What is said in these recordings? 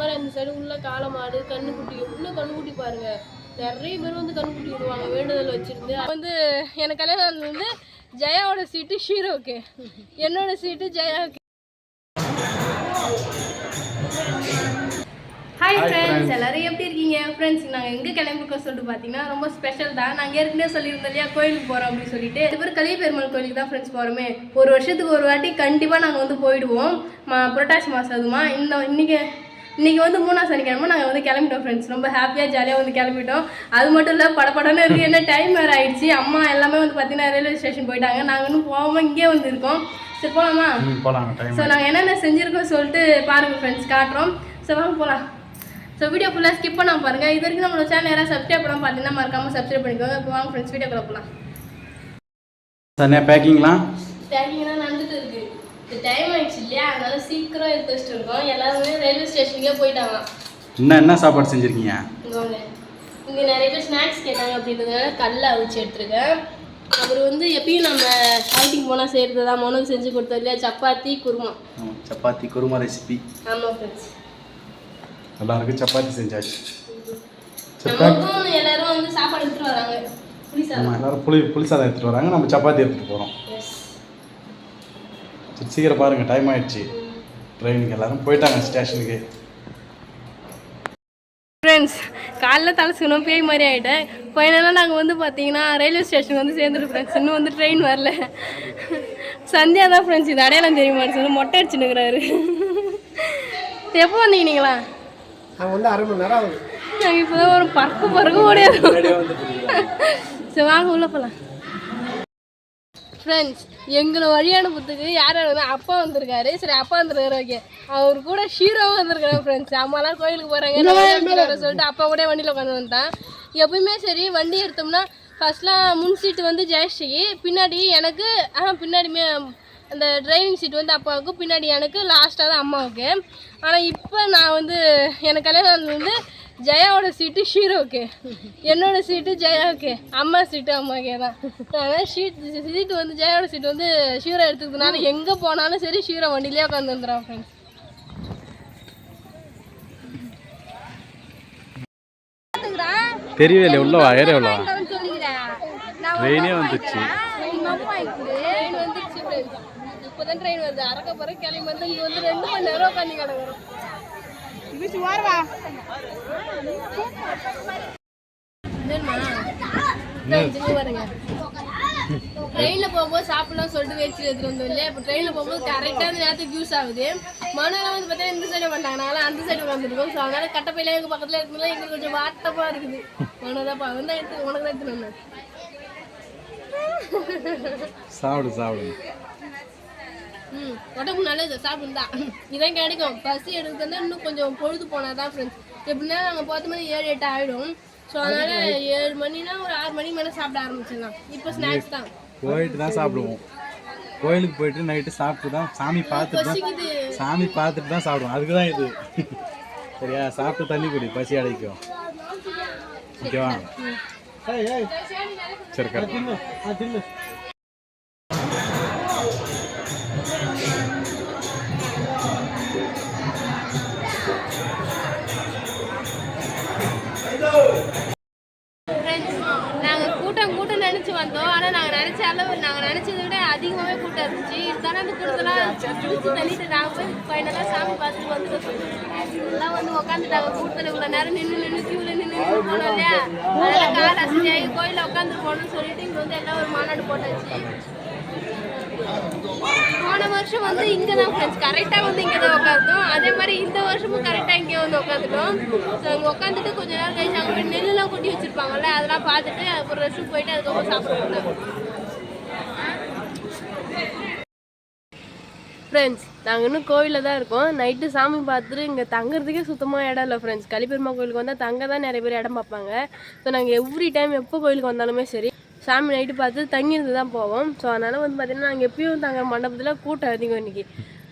மாதிரி அந்த சைடு உள்ள காளமாடு கண்ணுக்குட்டி எவ்வளோ கண்ணுக்குட்டி பாருங்க. நிறைய பேர் வந்து கண்ணுக்குட்டி விடுவாங்க வேண்டுதல் வச்சிருந்து. வந்து எனக்கு கல்யாணம் வந்து ஜெயாவோட சீட்டு ஷீரோக்கு, என்னோட சீட்டு ஜெயாவுக்கு. ஹாய் ஃப்ரெண்ட்ஸ், எல்லாரும் எப்படி இருக்கீங்க? ஃப்ரெண்ட்ஸ், நாங்கள் எங்கே கிளம்பிருக்கோம் சொல்லிட்டு பார்த்தீங்கன்னா ரொம்ப ஸ்பெஷல் தான். நாங்கள் ஏற்கனவே சொல்லியிருந்தோம் இல்லையா கோயிலுக்கு போகிறோம் அப்படின்னு சொல்லிட்டு. இது பேர் கலிய பெருமாள் கோயிலுக்கு தான் ஃப்ரெண்ட்ஸ் போகிறோமே. ஒரு வருஷத்துக்கு ஒரு வாட்டி கண்டிப்பாக நாங்கள் வந்து போயிடுவோம். புரட்டாசி மாதம் அதுமா. இன்னைக்கு வந்து 3ஆம் சனிக்கிழமை நாங்கள் வந்து கிளம்பிட்டோம் ஃப்ரெண்ட்ஸ். ரொம்ப ஹாப்பியாக ஜாலியாக வந்து கிளம்பிட்டோம். அது மட்டும் இல்லை படப்படன்னு இருக்குது. என்ன டைம் வேறு ஆயிடுச்சு. அம்மா எல்லாமே வந்து பார்த்தீங்கன்னா ரயில்வே ஸ்டேஷன் போயிட்டாங்க. நாங்கள் இன்னும் போகாமல் இங்கே வந்து இருக்கோம். சரி போகலாமா? போகலாம். ஸோ நாங்கள் என்னென்ன செஞ்சுருக்கோம் சொல்லிட்டு பாருங்கள் ஃப்ரெண்ட்ஸ், காட்டுறோம். ஸோ வாங்க போகலாம். ஸோ வீடியோ ஃபுல்லாக ஸ்கிப் பண்ணாமல் பாருங்கள். இது வரைக்கும் நம்மளோட சேனல் யாராவது சப்ஸ்கிரைப் பண்ணாமல் பார்த்தீங்கன்னா மறக்காமல் சப்ஸ்கிரைப் பண்ணிக்கோங்க. இப்போ வாங்க ஃப்ரெண்ட்ஸ் வீடியோக்குள்ள போகலாம். சார் பேக்கிங்லாம் நடந்துட்டு இருக்கு. டைம் ஆயிடுச்சு இல்லையா, அதனால சீக்கிரம் எடுத்து வச்சுட்டு இருக்கோம். எல்லாருமே ரயில்வே ஸ்டேஷனுக்கே போயிட்டாங்க. என்ன சாப்பாடு செஞ்சுருக்கீங்க? இங்கே நிறைய பேர் ஸ்நாக்ஸ் கேட்டாங்க அப்படின்றதுனால கல்லை அவிச்சு எடுத்துருக்கேன். அப்புறம் வந்து எப்பயும் நம்ம அவுட்டிங் போனால் செய்கிறது தான் மொனக்கு செஞ்சு கொடுத்தோம் இல்லையா, சப்பாத்தி குருமா. சப்பாத்தி குருமா ரெசிபி. ஆமாம் ஃப்ரெண்ட்ஸ், எல்லாருக்கும் சப்பாத்தி செஞ்சாச்சு. நமக்கும் எல்லாரும் வந்து சாப்பாடு எடுத்துகிட்டு வராங்க. எல்லாரும் புளி சாதம் எடுத்துகிட்டு வராங்க, நம்ம சப்பாத்தி எடுத்துகிட்டு போகிறோம். சீக்கிரம் பாருங்கள், டைம் ஆயிடுச்சு. ட்ரெயினுக்கு எல்லாரும் போயிட்டாங்க ஸ்டேஷனுக்கு. ஃப்ரெண்ட்ஸ், காலைல தலை சுனம் பேய் மாதிரி ஆகிட்டேன். ஃபைனலாக நாங்கள் வந்து பார்த்தீங்கன்னா ரயில்வே ஸ்டேஷன் வந்து சேர்ந்துருக்கோம் ஃப்ரெண்ட்ஸ். இன்னும் வந்து ட்ரெயின் வரல. சந்தியா தான் ஃப்ரெண்ட்ஸ் இது அடையாளம் தெரிய மாட்டேங்குது, மொட்டை அடிச்சுன்னுக்குறாரு. எப்போ வந்தீங்க நீங்களா? நாங்கள் வந்து 1/2 மணி நேரம் ஆகுது. நாங்கள் இப்போ தான் ஒரு பறக்க ஓடியாது. சரி வாங்க உள்ளே போகலாம். ஃப்ரெண்ட்ஸ், எங்களை வழி அனுப்புறதுக்கு யார் வந்து அப்பா வந்திருக்காரு. சரி அப்பா வந்துருக்காரு, ஓகே. அவர் கூட ஷீரோவும் வந்திருக்காரு ஃப்ரெண்ட்ஸ். அம்மாலாம் கோயிலுக்கு போகிறாங்க சொல்லிட்டு அப்பா கூட வண்டியில் உட்காந்து வந்தான். எப்பயுமே சரி வண்டி எடுத்தோம்னா ஃபர்ஸ்ட்லாம் முன் சீட்டு வந்து ஜெயஸ்ரீக்கு, பின்னாடி எனக்கு, பின்னாடியுமே அந்த டிரைவிங் சீட் வந்து அப்பாவுக்கு, பின்னாடி எனக்கு, லாஸ்ட்டாக தான் அம்மாவுக்கு. ஆனால் இப்போ நான் வந்து எனக்கு கல்யாணம் வந்து ஜெயாவோட சீட்டு ஷீரோக்கு, என்னோட சீட்டு ஜெயாவுக்கு, அம்மா சீட்டு அம்மாக்கே தான். அதனால் சீட்டு வந்து ஜெயாவோட சீட்டு வந்து ஷீரோ எடுத்துக்கிறதுனால எங்கே போனாலும் சரி ஷீரோ வண்டியிலே உட்காந்து வந்துடுறான் ஃப்ரெண்ட்ஸ். தெரியவே உள்ள ஏறே உள்ள ட்ரெயினே வந்துச்சு. ட்ரெயின் வந்துச்சு ஃப்ரெண்ட்ஸ், இப்போ தான் ட்ரெயின் வருது. அரக்க போகிற கிளம்பி வந்து இங்கே வந்து 2 மணி நேரம் உட்காந்து கிடக்குறோம். ட்ரெயின்ல போகும்போது சாப்பிடலாம் சொல்லிட்டு வச்சு எடுத்துட்டு வந்தோம் இல்லையா. இப்போ ட்ரெயின்ல போகும்போது கரெக்டாக அந்த நேரத்துக்கு யூஸ் ஆகுது. மனெல்லாம் வந்து பார்த்தீங்கன்னா இந்த சைடு பண்ணாங்க, நாங்களாம் அந்த சைடு வந்துருக்கோம். ஸோ அதனால கட்டப்பையில எங்கள் பக்கத்தில் இருக்கும்போது எங்களுக்கு கொஞ்சம் வாட்டமாக இருக்குது. மனதான் வந்து எடுத்து உனக்கு தான் எடுத்துட்டு வந்தேன். சாப்பிடு உடம்பு நல்லது சாப்பிடுந்தா இதான் கிடைக்கும். பசி எடுக்குதுன்னா இன்னும் கொஞ்சம் பொழுது போனால் தான் ஃப்ரெண்ட்ஸ். எப்படின்னா நாங்கள் 10 மணி 7-8 ஆகிடும். ஸோ அதனால 7 மணினா ஒரு 6 மணிக்கு மேலே சாப்பிட ஆரம்பிச்சிடலாம். இப்போ ஸ்நாக்ஸ் தான் போயிட்டு தான் சாப்பிடுவோம். கோயிலுக்கு போயிட்டு நைட்டு சாப்பிட்டு தான் சாமி பார்த்துட்டு தான் சாப்பிடுவோம். அதுக்கு தான் இது. சரியா? சாப்பிட்டு தண்ணி குடி, பசி அடைக்கும். ஓகேவா? சரி கரெக்ட். நாங்கள் கூட்டம் நினச்சி வந்தோம். ஆனால் நாங்கள் நினச்ச அளவு நாங்கள் நினச்சதை விட அதிகமாகவே கூட்டம் இருந்துச்சு. இருந்தாலும் அந்த கூட்டத்தெல்லாம் பிடிச்சி தள்ளிட்டு நாங்கள் போய் ஃபைனலாக சாமி பார்த்துட்டு வந்துட்டோம். எல்லாம் வந்து உட்காந்துட்டாங்க கூட்டத்தில். இவ்வளோ நேரம் நின்று கியூவில் நின்று போனோம் இல்லையா, அதெல்லாம் கால் அசதியாகி கோயிலில் உட்காந்துட்டு போகணும்னு சொல்லிட்டு இங்கே வந்து எல்லாம் ஒரு மாநாடு போட்டாச்சு. போன வருஷம் வந்து இங்கே தான் ஃப்ரெண்ட்ஸ் கரெக்டாக வந்து இங்கே தான் உட்காந்துட்டோம். அதே மாதிரி இந்த வருஷமும் கரெக்டாக இங்கே வந்து உட்காந்துட்டோம். ஸோ அங்கே உட்காந்துட்டு கொஞ்சம் நேரம் கழிச்சு அங்கே போய் நெல்லுலாம் கொட்டி வச்சுருப்பாங்கல்ல, அதெல்லாம் பார்த்துட்டு அப்புறம் ரெஸ்ட் போயிட்டு அதுக்கப்புறம் சாப்பிடுவோம். ஃப்ரெண்ட்ஸ், நாங்கள் இன்னும் கோவிலில் தான் இருக்கோம். நைட்டு சாமி பார்த்துட்டு இங்கே தங்குறதுக்கே சுத்தமாக இடம் இல்லை ஃப்ரெண்ட்ஸ். கலிபெருமா கோயிலுக்கு வந்தால் தங்க தான் நிறைய பேர் இடம் பார்ப்பாங்க. ஸோ நாங்கள் எவ்ரி டைம் எப்போ கோயிலுக்கு வந்தாலுமே சரி சாமி நைட்டு பார்த்து தங்கியிருந்து தான் போவோம். ஸோ அதனால் வந்து பார்த்திங்கன்னா நாங்கள் எப்பயும் தங்குற மண்டபத்தில் கூட்டம் அதிகம் இன்றைக்கி.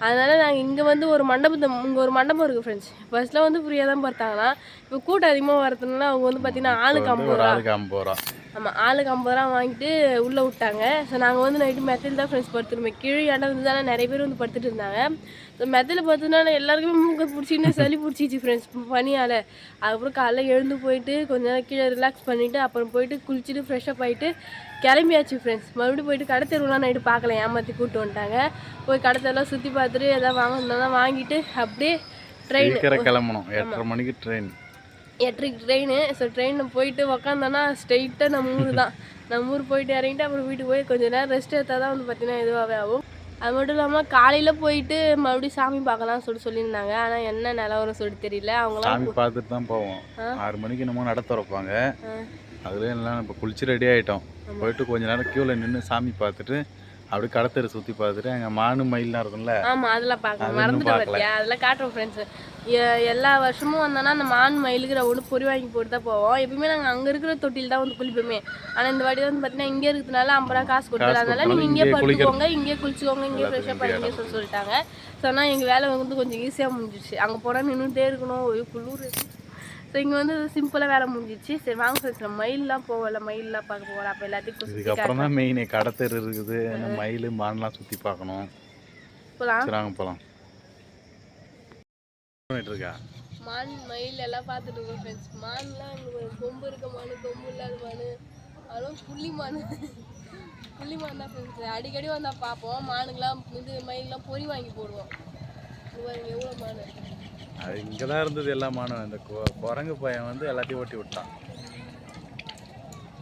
அதனால் நாங்கள் இங்கே வந்து ஒரு மண்டபம் இருக்குது ஃப்ரெண்ட்ஸ். ஃபர்ஸ்ட்டில் வந்து ஃப்ரீயாக தான் பார்த்தாங்கன்னா இப்போ கூட்டம் அதிகமாக வரதுனால அவங்க வந்து பார்த்திங்கன்னா ஆளுக்கு 50 ரூபா. ஆமாம், ஆளுக்கு 50 ரூபா வாங்கிட்டு உள்ளே விட்டாங்க. ஸோ நாங்கள் வந்து நைட்டு மெத்தையில் தான் ஃப்ரெண்ட்ஸ் படுத்துருந்தோம். கீழே இடம் இருந்ததால் நிறைய பேர் வந்து படுத்துட்டு இருந்தாங்க. மெத்தில் பார்த்தோன்னா எல்லாருக்குமே மூக்கை பிடிச்சின்னு சளி பிடிச்சிச்சு ஃப்ரெண்ட்ஸ் பனியால். அதுக்கப்புறம் காலைல எழுந்து போயிட்டு கொஞ்ச நேரம் கீழே ரிலாக்ஸ் பண்ணிவிட்டு அப்புறம் போயிட்டு குளிச்சுட்டு ஃப்ரெஷ்ஷப் ஆகிட்டு கிளம்பியாச்சு ஃப்ரெண்ட்ஸ். மறுபடியும் போயிட்டு கடை தெருவுலாம் நைட்டு பார்க்கல, ஏமாற்றி கூப்பிட்டு வந்துட்டாங்க. போய் கடை தெருலாம் சுற்றி பார்த்துட்டு எதாவது வாங்கினதான் வாங்கிட்டு அப்படியே ட்ரெயின் கிளம்பணும். 8:30 மணிக்கு ட்ரெயின், 8:30 ட்ரெயின். ஸோ ட்ரெயினில் போயிட்டு உக்காந்தோன்னா ஸ்ட்ரெயிட்டாக நம்ம ஊர் தான். நம்ம ஊர் போயிட்டு இறங்கிட்டு அப்புறம் வீட்டுக்கு போய் கொஞ்சம் நேரம் ரெஸ்ட் எடுத்தால் தான் வந்து பார்த்திங்கன்னா இதுவாகவே ஆகும். அது மட்டும் இல்லாமல் காலையில் போயிட்டு மறுபடியும் சாமி பார்க்கலாம் சொல்லியிருந்தாங்க. ஆனால் என்ன நிலவரம் சொல்லிட்டு தெரியல. அவங்களாம் சாமி பார்த்துட்டு தான் போவோம். 6 மணிக்கு என்னமோ நட திறப்பாங்க. அதுலேயும் எல்லாம் இப்போ குளிச்சு ரெடி ஆகிட்டோம். போயிட்டு கொஞ்ச நேரம் க்யூவில் நின்று சாமி பார்த்துட்டு அப்படியே கடத்தெரு சுற்றி பார்த்துட்டு அங்கே மானு மயிலாம் இருக்கும்ல. ஆமாம், அதெல்லாம் பார்க்கலாம், மறந்துட்டு பார்த்தியா, அதெல்லாம் காட்டுறோம் ஃப்ரெண்ட்ஸ். எல்லா வருஷமும் வந்தோன்னா அந்த மான் மயிலுக்கு ஒன்று பொறி வாங்கி போட்டு தான் போவோம். எப்பவுமே நாங்கள் அங்கே இருக்கிற தொட்டில் தான் வந்து குளிப்போமே. ஆனால் இந்த வாட்டி வந்து பார்த்தீங்கன்னா இங்கே இருக்கிறதுனால 50 ரூபா காசு கொடுத்துறதுனால நீங்கள் இங்கே படுத்துக்கோங்க, இங்கே குளிச்சுக்கோங்க, இங்கே ஃப்ரெஷ்ஷாக பண்ணிங்க சொல்லிட்டாங்க. சொன்னால் எங்கள் வேலை வந்து கொஞ்சம் ஈஸியாக முடிஞ்சிச்சு. அங்கே போனால் நின்றுட்டே இருக்கணும், ஒரு குளிர். ஸோ இங்கே வந்து சிம்பிளாக வேலை முடிஞ்சிச்சு. சரி வாங்க ஃப்ரெண்ட்ஸ், நம்ம மயிலெலாம் போகல, மயிலெலாம் பார்க்க போகலாம். அப்போ எல்லாத்தையும் இதுக்கப்புறம் தான் மெயின் கடத்தெரு இருக்குது. மயில் மான்லாம் சுற்றி பார்க்கணும். போகலாம் போகலாம். இருக்கா மான் மயில் எல்லாம் பார்த்துட்டு இருக்கோம் ஃப்ரெண்ட்ஸ். மான்லாம் கொம்பு இருக்க மான், கொம்பு இல்லாத மான், அதுவும் புள்ளிமான் தான் ஃப்ரெண்ட்ஸ். அடிக்கடி வந்தால் பார்ப்போம். மானுக்கெலாம் மயிலெலாம் பொறி வாங்கி போடுவோம். எவ்வளோ மான் அது இங்கே தான் இருந்தது எல்லா மானும். இந்த குரங்கு பையன் வந்து எல்லாத்தையும் ஓட்டி விட்டான்.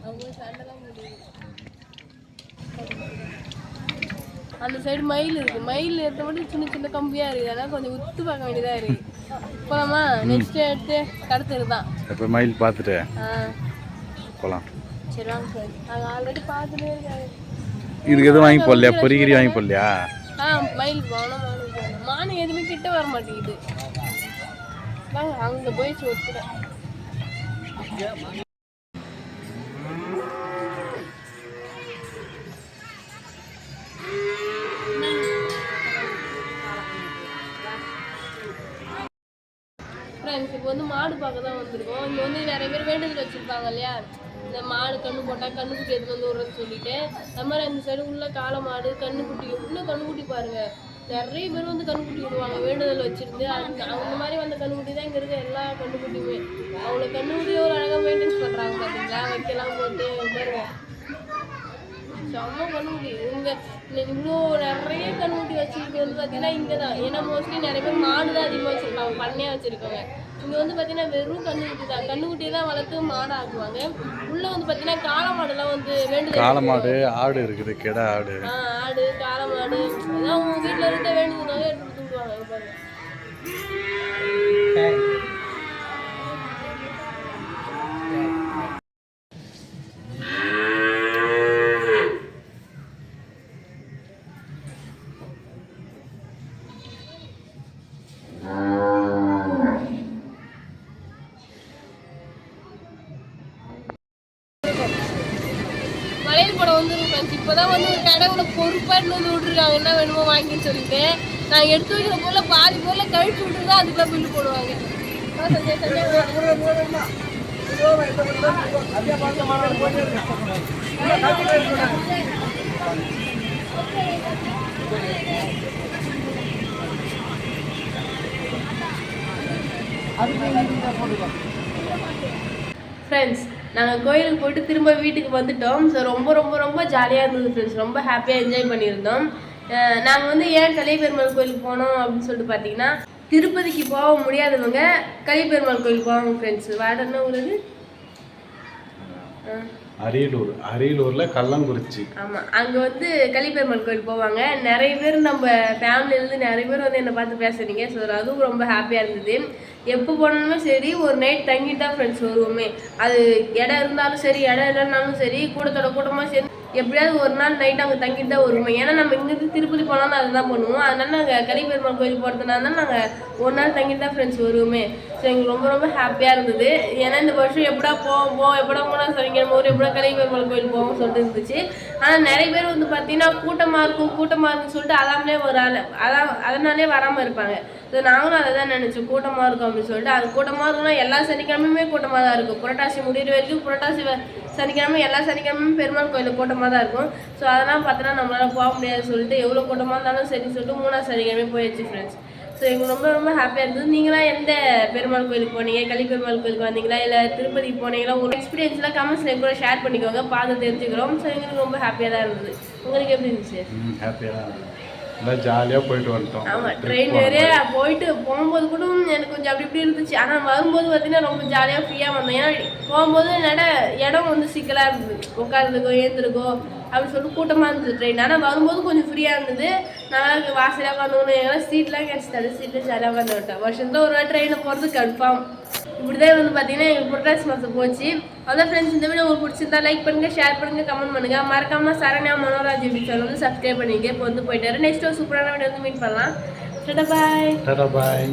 அவங்க சண்டைலாம் முடியுது. அந்த சைடு மயில் இருக்குது. மயில் எடுத்த மட்டும் சின்ன சின்ன கம்பியாக இருக்குது. அதனால் கொஞ்சம் உத்து பார்க்க வேண்டியதாக இருக்குது. போகலாமா? நெக்ஸ்ட் எடுத்து கடத்தது தான். இப்போ மயில் பார்த்துட்டு போகலாம். சரி வாங்க சார். நாங்கள் ஆல்ரெடி பார்த்துட்டே இருக்காங்க. இதுக்கு எதுவும் வாங்கி போடலையா? பொறிகிரி வாங்கி போடலையா? மயில் போகணும். மானு எதுவுமே கிட்ட வர மாட்டேங்குது. வாங்க அங்கே போய் ஒத்துறேன். ஃப்ரெண்ட்ஸ் இப்போ வந்து மாடு பார்க்க தான் வந்திருக்கோம். இங்கே வந்து நிறைய பேர் வேண்டுதல் வச்சுருப்பாங்க இல்லையா, இந்த மாடு கண்ணு போட்டால் கண்ணுக்குட்டி எடுத்து வந்து விடுறதுன்னு சொல்லிட்டு. அது மாதிரி அந்த சைடு உள்ள காளை மாடு கண்ணுக்குட்டி, உள்ள கண்ணுக்குட்டி பாருங்கள். நிறைய பேர் வந்து கண்ணுக்குட்டி விடுவாங்க வேண்டுதல் வச்சுருந்து. அந்த மாதிரி வந்த கண்ணுக்குட்டி தான் இங்கே இருக்க எல்லா கண்ணுக்குட்டியுமே. அவங்கள கண்ணுக்குட்டியை ஒரு அழகாக மெயின்டைன்ஸ் பண்ணுறாங்க பார்த்தீங்களா, வைக்கலாம் போட்டு வருவோம். செம்ம கண்ணுக்குட்டி. இவ்வளோ நிறைய கண்ணுக்குட்டி வச்சுருக்கு வந்து பார்த்தீங்கன்னா இங்கே தான். ஏன்னா மோஸ்ட்லி நிறைய பேர் மாடு தான் அதிகமாக வச்சுருப்பாங்க, பண்ணையாக வச்சுருக்காங்க. இங்கே வந்து பார்த்தீங்கன்னா வெறும் கண்ணுக்குட்டி தான். கண்ணுக்குட்டியை தான் வளர்த்து மாடு ஆக்குவாங்க. உள்ளே வந்து பார்த்தீங்கன்னா காளை மாடுலாம் வந்து வேண்டுதல். காளை மாடு, ஆடு இருக்குது, கிடா ஆடு, ஆடு, காளை மாடு, அதான் அவங்க வீட்டில் இருக்க வேண்டுதலாக எடுத்து விடுவாங்க பாருங்க. மலையில் போட வந்துடும் ஃப்ரெண்ட்ஸ். இப்போ தான் வந்து ஒரு கடவுளை பொறுப்பாக வந்து விட்டுருக்காங்க, என்ன வேணுமோ வாங்கின்னு சொல்லிட்டு. நாங்கள் எடுத்து வைக்கிற பொருளை பாதி பொருளை கழிச்சு விட்டு தான் அதுக்குள்ள பில்லு போடுவாங்க. ஃப்ரெண்ட்ஸ் நாங்கள் கோயிலுக்கு போயிட்டு திரும்ப வீட்டுக்கு வந்துட்டோம். ஸோ ரொம்ப ரொம்ப ரொம்ப ஜாலியாக இருந்தது ஃப்ரெண்ட்ஸ். ரொம்ப ஹாப்பியாக என்ஜாய் பண்ணியிருந்தோம். நாங்கள் வந்து ஏன் கலியபெருமாள் கோயிலுக்கு போனோம் அப்படின்னு சொல்லிட்டு பார்த்தீங்கன்னா, திருப்பதிக்கு போக முடியாதவங்க கலியபெருமாள் கோயிலுக்கு போவாங்க ஃப்ரெண்ட்ஸ். வேறு என்ன ஊர் அது? அரியலூர். அரியலூரில் கள்ளங்குறிச்சி. ஆமாம், அங்கே வந்து கலியபெருமாள் கோயில் போவாங்க. நிறைய பேர் நம்ம ஃபேமிலியிலேருந்து நிறைய பேர் வந்து என்னை பார்த்து பேசுறீங்க. ஸோ அதுவும் ரொம்ப ஹாப்பியாக இருந்தது. எப்போ போனாலுமே சரி ஒரு நைட் தங்கிட்டு தான் ஃப்ரெண்ட்ஸ் வருவோமே. அது இடம் இருந்தாலும் சரி இடம் இல்லைன்னாலும் சரி கூட்டத்தோட கூட்டமாக சரி எப்படியாவது ஒரு நாள் நைட் அங்கே தங்கிட்டு தான் வருவோம். ஏன்னா நம்ம இங்கேருந்து திருப்பதி போனாலும் அதுதான் பண்ணுவோம். அதனால நாங்கள் கலியபெருமாள் கோயில் போகிறதுனால தான் நாங்கள் ஒரு நாள் தங்கிட்டு தான் ஃப்ரெண்ட்ஸ் வருவோமே. ஸோ எங்களுக்கு ரொம்ப ரொம்ப ஹாப்பியாக இருந்தது. ஏன்னா இந்த வருஷம் எப்படா போவோம், எப்படா போனால் சனிக்கிழமை ஒரு எப்படா கலியபெருமாள் கோயில் போவோம்னு சொல்லிட்டு இருந்துச்சு. ஆனால் நிறைய பேர் வந்து பார்த்தீங்கன்னா கூட்டமாக இருக்குன்னு சொல்லிட்டு அதனாலே வராமல் இருப்பாங்க. ஸோ நாங்களும் அதை தான் நினச்சோம், கூட்டமாக இருக்கும் அப்படின்னு சொல்லிட்டு. அது கூட்டமாக இருக்குன்னா எல்லா சனிக்கிழமையுமே கூட்டமாக தான் இருக்கும். புரட்டாசி முடிகிற வரைக்கும் புரட்டாசி சனிக்கிழமை எல்லா சனிக்கிழமையும் பெருமாள் கோயிலில் கூட்டமாக தான் இருக்கும். ஸோ அதெல்லாம் பார்த்தோன்னா நம்மளால் போக முடியாது சொல்லிட்டு எவ்வளோ கூட்டமாக இருந்தாலும் சரி சொல்லிட்டு 3ஆவது சனிக்கிழமை போயிடுச்சு ஃப்ரெண்ட்ஸ். ஸோ எங்களுக்கு ரொம்ப ரொம்ப ஹாப்பியாக இருந்தது. நீங்களாம் எந்த பெருமாள் கோயிலுக்கு போனீங்க, களி பெருமாள் கோயிலுக்கு வந்தீங்களா, இல்லை திருப்பதிக்கு போனீங்களா, உங்கள் எக்ஸ்பீரியன்ஸ்லாம் கமெண்ட்ஸில் எங்க கூட ஷேர் பண்ணிக்கோங்க, பார்த்து தெரிஞ்சுக்கிறோம். ஸோ எங்களுக்கு ரொம்ப ஹாப்பியாக தான் இருந்தது. உங்களுக்கு எப்படி இருந்துச்சு? ஹாப்பியாக தான் இருந்தது. எல்லாம் ஜாலியாக போயிட்டு வந்துட்டோம். ஆமாம், ட்ரெயின் நிறைய போயிட்டு போகும்போது கூட எனக்கு கொஞ்சம் அப்படி இப்படி இருந்துச்சு. ஆனால் வரும்போது பார்த்தீங்கன்னா ரொம்ப ஜாலியாக ஃப்ரீயாக வந்தோம். ஏன்னா போகும்போது இடம் வந்து சிக்கலாக இருந்தது, உட்காந்துருக்கோ ஏந்திருக்கோ அப்படின்னு சொல்லிட்டு கூட்டமாக இருந்தது ட்ரெயின். ஆனால் வரும்போது கொஞ்சம் ஃப்ரீயாக இருந்தது. நாங்கள் வாசலாக உட்காந்துக்கணும், எல்லாம் சீட்லாம் கிடச்சிட்டாரு, சீட்டில் ஜாலியாக உட்காந்து விட்டேன். வருஷத்தில் ஒரு வாட்டி ட்ரெயினில் போகிறது கன்ஃபார்ம். இப்படிதான் வந்து பார்த்தீங்கன்னா எங்கள் புரட்டாசி மாதம் போச்சு. அதான் ஃப்ரெண்ட்ஸ், இந்த வீடியோ உங்களுக்கு பிடிச்சிருந்தா லைக் பண்ணுங்கள், ஷேர் பண்ணுங்கள், கமெண்ட் பண்ணுங்கள். மறக்காம சரண்யா மனோராஜ் யூடியூப் சேனல் வந்து சப்ஸ்கிரைப் பண்ணிங்க. இப்போ வந்து போயிட்டாரு. நெக்ஸ்ட் ஒரு சூப்பரான வீடியோ வந்து மீட் பண்ணலாம். டாடா பாய். டாடா பாய்.